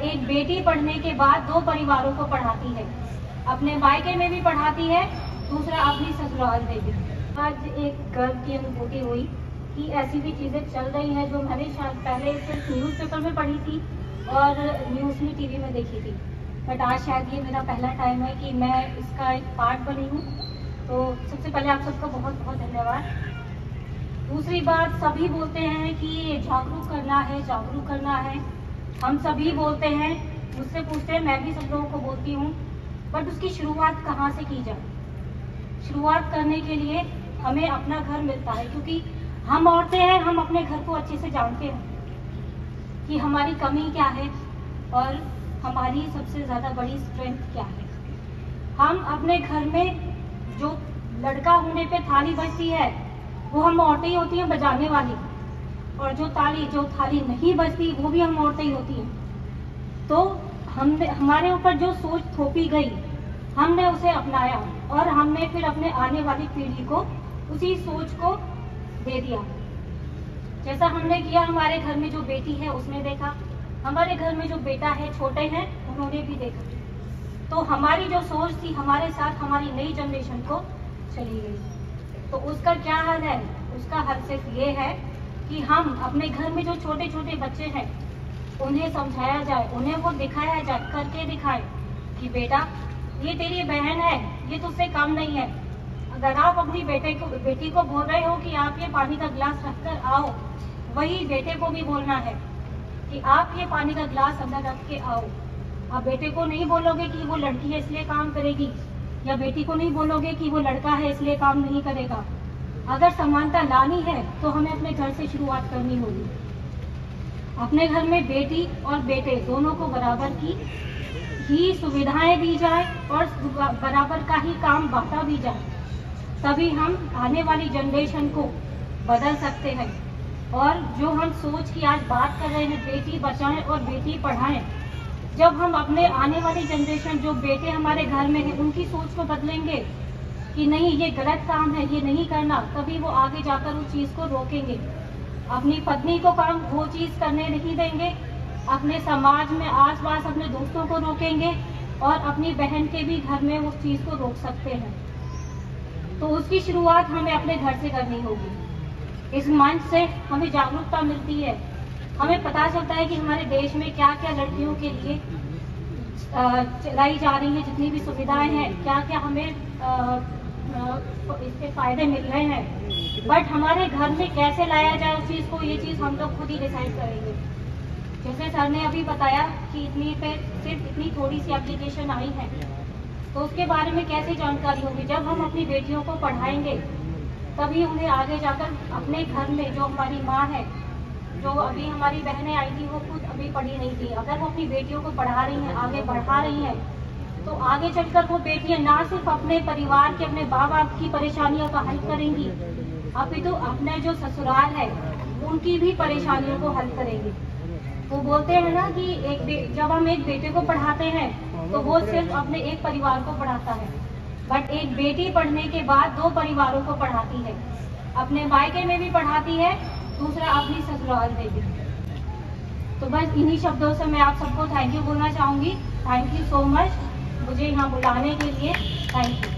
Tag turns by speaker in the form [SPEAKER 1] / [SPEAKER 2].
[SPEAKER 1] एक बेटी पढ़ने के बाद 2 परिवारों को पढ़ाती है, अपने मायके में भी पढ़ाती है, दूसरा अपनी ससुराल में भी। आज एक गर्व की अनुभूति हुई कि ऐसी भी चीज़ें चल रही हैं जो मैंने शायद पहले सिर्फ न्यूज़पेपर में पढ़ी थी और न्यूज़ में टीवी में देखी थी, बट आज शायद ये मेरा पहला टाइम है कि मैं इसका एक पार्ट बनी हूँ। तो सबसे पहले आप सबका बहुत बहुत धन्यवाद। दूसरी बात, सभी बोलते हैं कि जागरूक करना है, हम सभी बोलते हैं, मुझसे पूछते हैं, मैं भी सब लोगों को बोलती हूँ, बट उसकी शुरुआत कहाँ से की जाए। शुरुआत करने के लिए हमें अपना घर मिलता है, क्योंकि हम औरतें हैं, हम अपने घर को अच्छे से जानते हैं कि हमारी कमी क्या है और हमारी सबसे ज़्यादा बड़ी स्ट्रेंथ क्या है। हम अपने घर में जो लड़का होने पे थाली बजती है वो हम औरतें ही होती हैं बजाने वाली, और जो थाली नहीं बजती वो भी हम औरतें ही होती हैं। तो हमारे ऊपर जो सोच थोपी गई, हमने उसे अपनाया और हमने फिर अपने आने वाली पीढ़ी को उसी सोच को दे दिया। जैसा हमने किया, हमारे घर में जो बेटी है उसने देखा, हमारे घर में जो बेटा है, छोटे हैं, उन्होंने भी देखा। तो हमारी जो सोच थी हमारे साथ हमारी नई जनरेशन को चली गई। तो उसका क्या हल है? उसका हल सिर्फ ये है कि हम अपने घर में जो छोटे छोटे बच्चे हैं उन्हें समझाया जाए, उन्हें वो दिखाया जाए, करके दिखाए कि बेटा ये तेरी बहन है, ये तुझसे कम नहीं है। अगर आप अपनी बेटी को बोल रहे हो कि आप ये पानी का गिलास रखकर आओ, वही बेटे को भी बोलना है कि आप ये पानी का गिलास अंदर रख के आओ। आप बेटे को नहीं बोलोगे कि वो लड़की है इसलिए काम करेगी, या बेटी को नहीं बोलोगे कि वो लड़का है इसलिए काम नहीं करेगा। अगर समानता लानी है तो हमें अपने घर से शुरुआत करनी होगी। अपने घर में बेटी और बेटे दोनों को बराबर की ही सुविधाएं दी जाए और बराबर का ही काम बांटा भी जाए, तभी हम आने वाली जनरेशन को बदल सकते हैं। और जो हम सोच की आज बात कर रहे हैं, बेटी बचाएं और बेटी पढ़ाएं, जब हम अपने आने वाली जनरेशन, जो बेटे हमारे घर में हैं, उनकी सोच को बदलेंगे कि नहीं ये गलत काम है, ये नहीं करना, तभी वो आगे जाकर उस चीज़ को रोकेंगे। अपनी पत्नी को काम वो चीज़ करने नहीं देंगे, अपने समाज में आसपास अपने दोस्तों को रोकेंगे और अपनी बहन के भी घर में उस चीज़ को रोक सकते हैं। तो उसकी शुरुआत हमें अपने घर से करनी होगी। इस मंच से हमें जागरूकता मिलती है, हमें पता चलता है कि हमारे देश में क्या क्या लड़कियों के लिए चलाई जा रही है, जितनी भी सुविधाएं हैं, क्या क्या हमें इसके फायदे मिल रहे हैं। बट हमारे घर में कैसे लाया जाए उस चीज़ को, ये चीज़ हम लोग खुद ही डिसाइड करेंगे। जैसे सर ने अभी बताया कि सिर्फ इतनी थोड़ी सी एप्लीकेशन आई है, तो उसके बारे में कैसे जानकारी होगी। जब हम अपनी बेटियों को पढ़ाएंगे तभी उन्हें आगे जाकर अपने घर में जो हमारी माँ है, जो अभी हमारी बहनें आई थी वो खुद अभी पढ़ी नहीं थी, अगर वो अपनी बेटियों को पढ़ा रही हैं, आगे बढ़ा रही हैं, तो आगे चलकर वो बेटियां ना सिर्फ अपने परिवार के, अपने माँ बाप की परेशानियों का हल करेंगी, अभी तो अपने जो ससुराल है उनकी भी परेशानियों को हल करेंगी। वो बोलते हैं ना कि जब हम एक बेटे को पढ़ाते हैं तो वो सिर्फ अपने एक परिवार को पढ़ाता है, बट एक बेटी पढ़ने के बाद 2 परिवारों को पढ़ाती है, अपने मायके में भी पढ़ाती है, दूसरा अपनी ससुराल में भी। तो बस इन्हीं शब्दों से मैं आप सबको थैंक यू बोलना चाहूँगी। थैंक यू सो मच मुझे यहाँ बुलाने के लिए। Thank you.